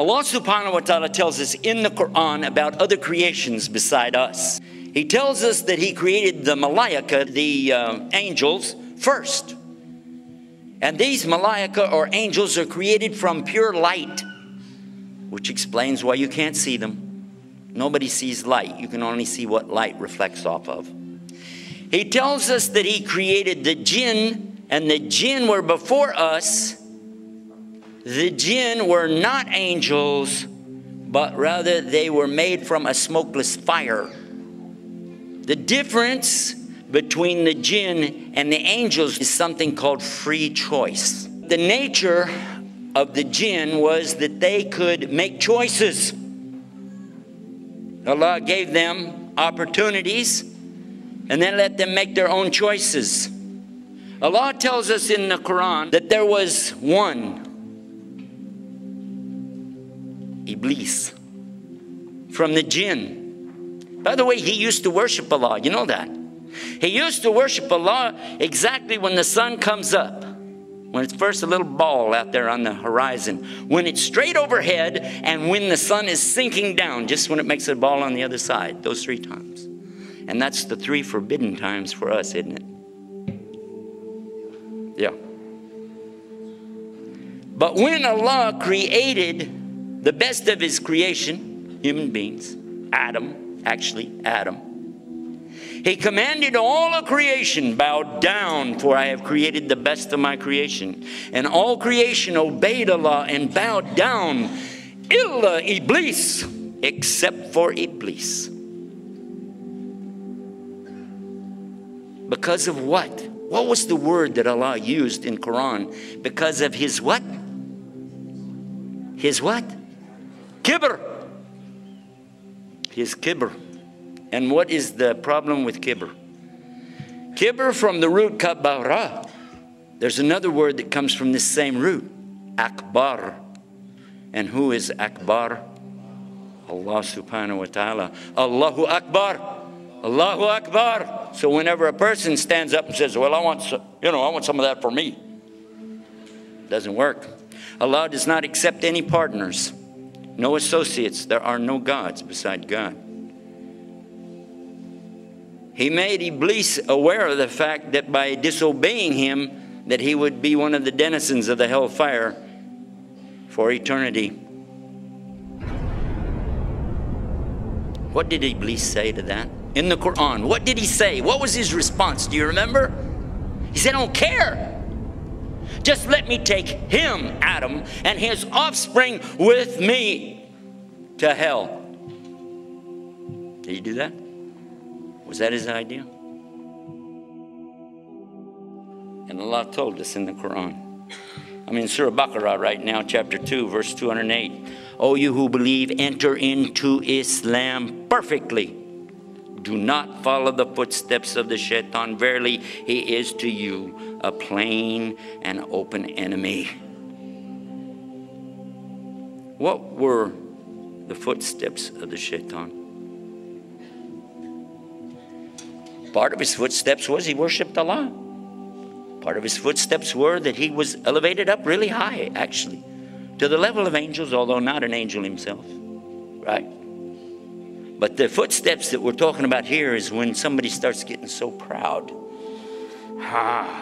Allah subhanahu wa ta'ala tells us in the Quran about other creations beside us. He tells us that He created the malaika, the angels, first. And these malaika or angels are created from pure light, which explains why you can't see them. Nobody sees light. You can only see what light reflects off of. He tells us that He created the jinn, and the jinn were before us. The jinn were not angels, but rather they were made from a smokeless fire. The difference between the jinn and the angels is something called free choice. The nature of the jinn was that they could make choices. Allah gave them opportunities and then let them make their own choices. Allah tells us in the Quran that there was one, Iblis, from the jinn. By the way, he used to worship Allah. You know that. He used to worship Allah exactly when the sun comes up. When it's first a little ball out there on the horizon. When it's straight overhead and when the sun is sinking down. Just when it makes a ball on the other side. Those 3 times. And that's the 3 forbidden times for us, isn't it? Yeah. But when Allah created the best of His creation, human beings, Adam, He commanded all of creation, bow down, for I have created the best of my creation. And all creation obeyed Allah and bowed down, illa Iblis, except for Iblis. Because of what? What was the word that Allah used in Quran? Because of his what? His what? Kibr. His kibr. And what is the problem with kibr? Kibr from the root kabara. There's another word that comes from this same root. Akbar. And who is Akbar? Allah subhanahu wa ta'ala. Allahu Akbar. Allahu Akbar. So whenever a person stands up and says, well, I want some of that for me. Doesn't work. Allah does not accept any partners. No associates. There are no gods beside God. He made Iblis aware of the fact that by disobeying him, that he would be one of the denizens of the hellfire for eternity. What did Iblis say to that? In the Quran, what did he say? What was his response? Do you remember? He said, I don't care. Just let me take him, Adam, and his offspring with me to hell. Did he do that? Was that his idea? And Allah told us in the Quran. I'm in Surah Baqarah right now, chapter 2, verse 208. O you who believe, enter into Islam perfectly. Do not follow the footsteps of the shaitan. Verily, he is to you a plain and open enemy. What were the footsteps of the shaitan? Part of his footsteps was he worshipped Allah. Part of his footsteps were that he was elevated up really high, actually, to the level of angels, although not an angel himself. Right? But the footsteps that we're talking about here is when somebody starts getting so proud.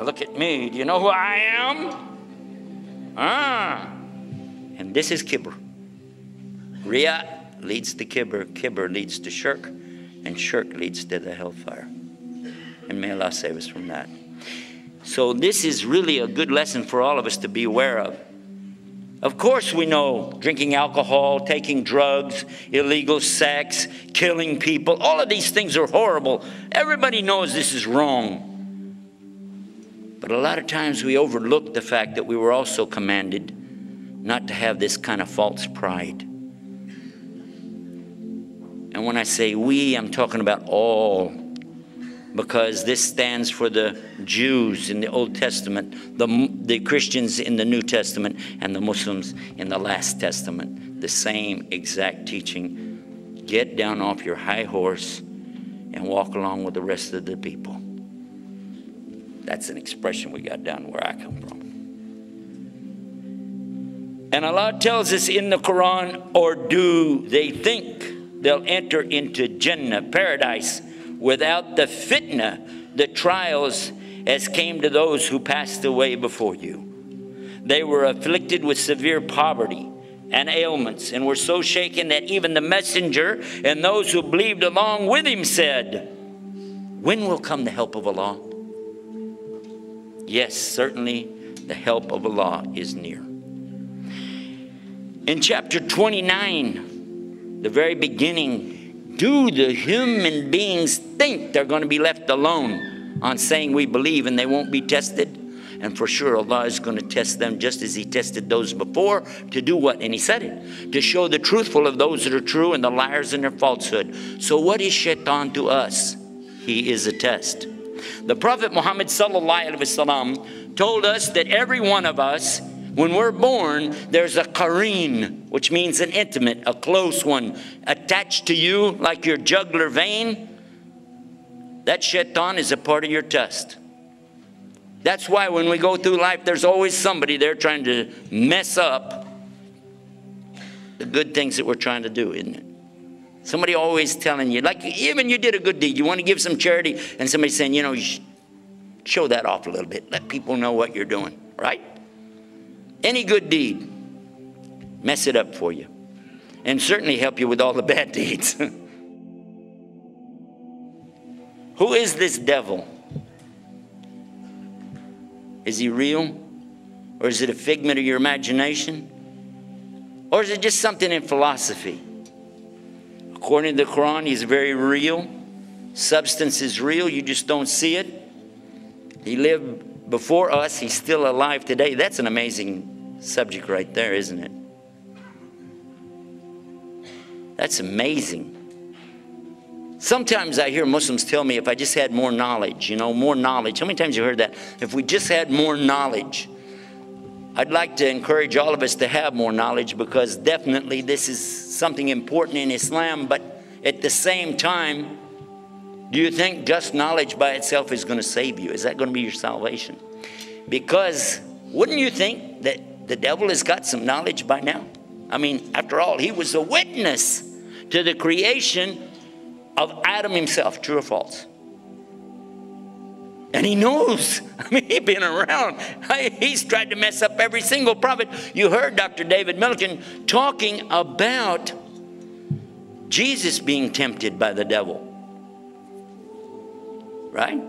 Look at me. Do you know who I am? And this is kibr. Riya leads to kibr. Kibr leads to shirk. And shirk leads to the hellfire. And may Allah save us from that. So this is really a good lesson for all of us to be aware of. Of course we know drinking alcohol, taking drugs, illegal sex, killing people. All of these things are horrible. Everybody knows this is wrong. But a lot of times we overlook the fact that we were also commanded not to have this kind of false pride. And when I say we, I'm talking about all. Because this stands for the Jews in the Old Testament, the Christians in the New Testament, and the Muslims in the Last Testament. The same exact teaching. Get down off your high horse and walk along with the rest of the people. That's an expression we got down where I come from. And Allah tells us in the Quran, or do they think they'll enter into Jannah, paradise, without the fitna, the trials as came to those who passed away before you? They were afflicted with severe poverty and ailments, and were so shaken that even the messenger and those who believed along with him said, when will come the help of Allah? Yes, certainly the help of Allah is near. In chapter 29, the very beginning, do the human beings think they're going to be left alone on saying we believe and they won't be tested? And for sure, Allah is going to test them just as He tested those before. To do what? And He said it. To show the truthful of those that are true and the liars in their falsehood. So what is shaitan to us? He is a test. The Prophet Muhammad sallallahu alaihi wasallam told us that every one of us, when we're born, there's a qareen, which means an intimate, a close one, attached to you like your jugular vein. That shaitan is a part of your test. That's why when we go through life, there's always somebody there trying to mess up the good things that we're trying to do, isn't it? Somebody always telling you, like even you did a good deed, you want to give some charity, and somebody saying, you know, you should show that off a little bit. Let people know what you're doing, right? Any good deed, mess it up for you. And certainly help you with all the bad deeds. Who is this devil? Is he real? Or is it a figment of your imagination? Or is it just something in philosophy? According to the Quran, he's very real. Substance is real, you just don't see it. He lived before us, he's still alive today. That's an amazing subject right there, isn't it? That's amazing. Sometimes I hear Muslims tell me if I just had more knowledge, you know, more knowledge. How many times have you heard that? If we just had more knowledge. I'd like to encourage all of us to have more knowledge, because definitely this is something important in Islam, but at the same time, do you think just knowledge by itself is going to save you? Is that going to be your salvation? Because wouldn't you think that the devil has got some knowledge by now? I mean, after all, he was a witness to the creation of Adam himself, true or false? And he knows. I mean, he's been around. He's tried to mess up every single prophet. You heard Dr. David Milliken talking about Jesus being tempted by the devil. Right?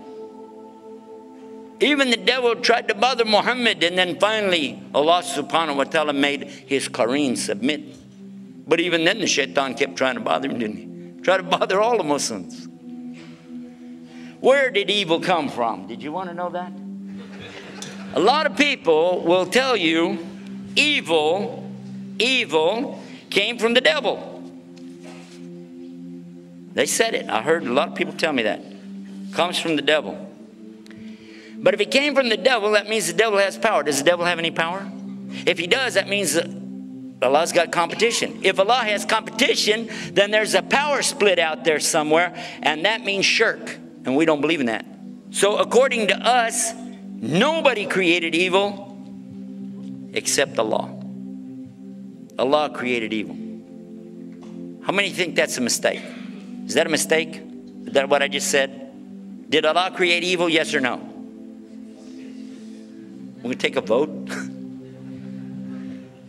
Even the devil tried to bother Muhammad, and then finally Allah subhanahu wa ta'ala made his qareen submit. But even then the shaitan kept trying to bother him, didn't he? Try to bother all the Muslims. Where did evil come from? Did you want to know that? A lot of people will tell you evil came from the devil. They said it. I heard a lot of people tell me that. Comes from the devil. But if it came from the devil, that means the devil has power. Does the devil have any power? If he does, that means that Allah's got competition. If Allah has competition, then there's a power split out there somewhere, and that means shirk. And we don't believe in that. So according to us, nobody created evil except Allah. Allah created evil. How many think that's a mistake? Is that a mistake? Is that what I just said? Did Allah create evil, yes or no? We're going to take a vote.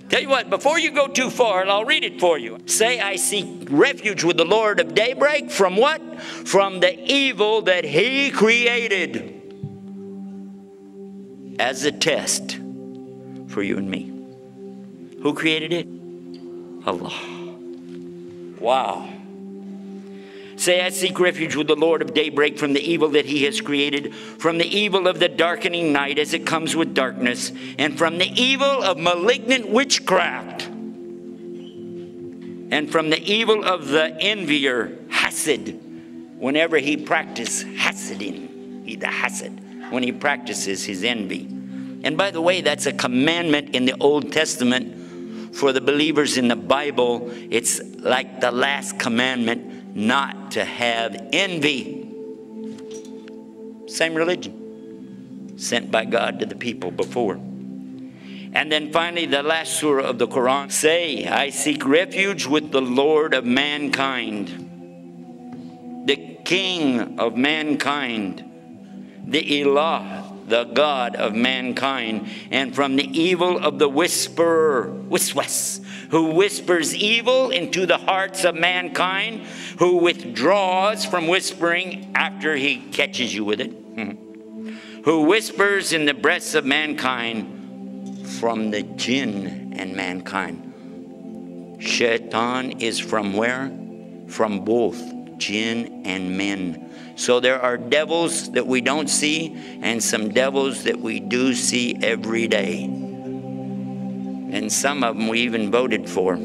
Tell you what, before you go too far, and I'll read it for you. Say, I seek refuge with the Lord of daybreak. From what? From the evil that He created. As a test for you and me. Who created it? Allah. Wow. Say, I seek refuge with the Lord of daybreak from the evil that He has created, from the evil of the darkening night as it comes with darkness, and from the evil of malignant witchcraft, and from the evil of the envier, hasad, whenever he practices hasadin, the hasad, when he practices his envy. And by the way, that's a commandment in the Old Testament for the believers in the Bible. It's like the last commandment, not to have envy. Same religion sent by God to the people before. And then finally, the last surah of the Quran. Say, I seek refuge with the Lord of mankind, the King of mankind, the Ilah, the God of mankind, and from the evil of the whisperer, wiswas, who whispers evil into the hearts of mankind, who withdraws from whispering after he catches you with it, who whispers in the breasts of mankind, from the jinn and mankind. Shaitan is from where? From both jinn and men. So there are devils that we don't see, and some devils that we do see every day. And some of them we even voted for.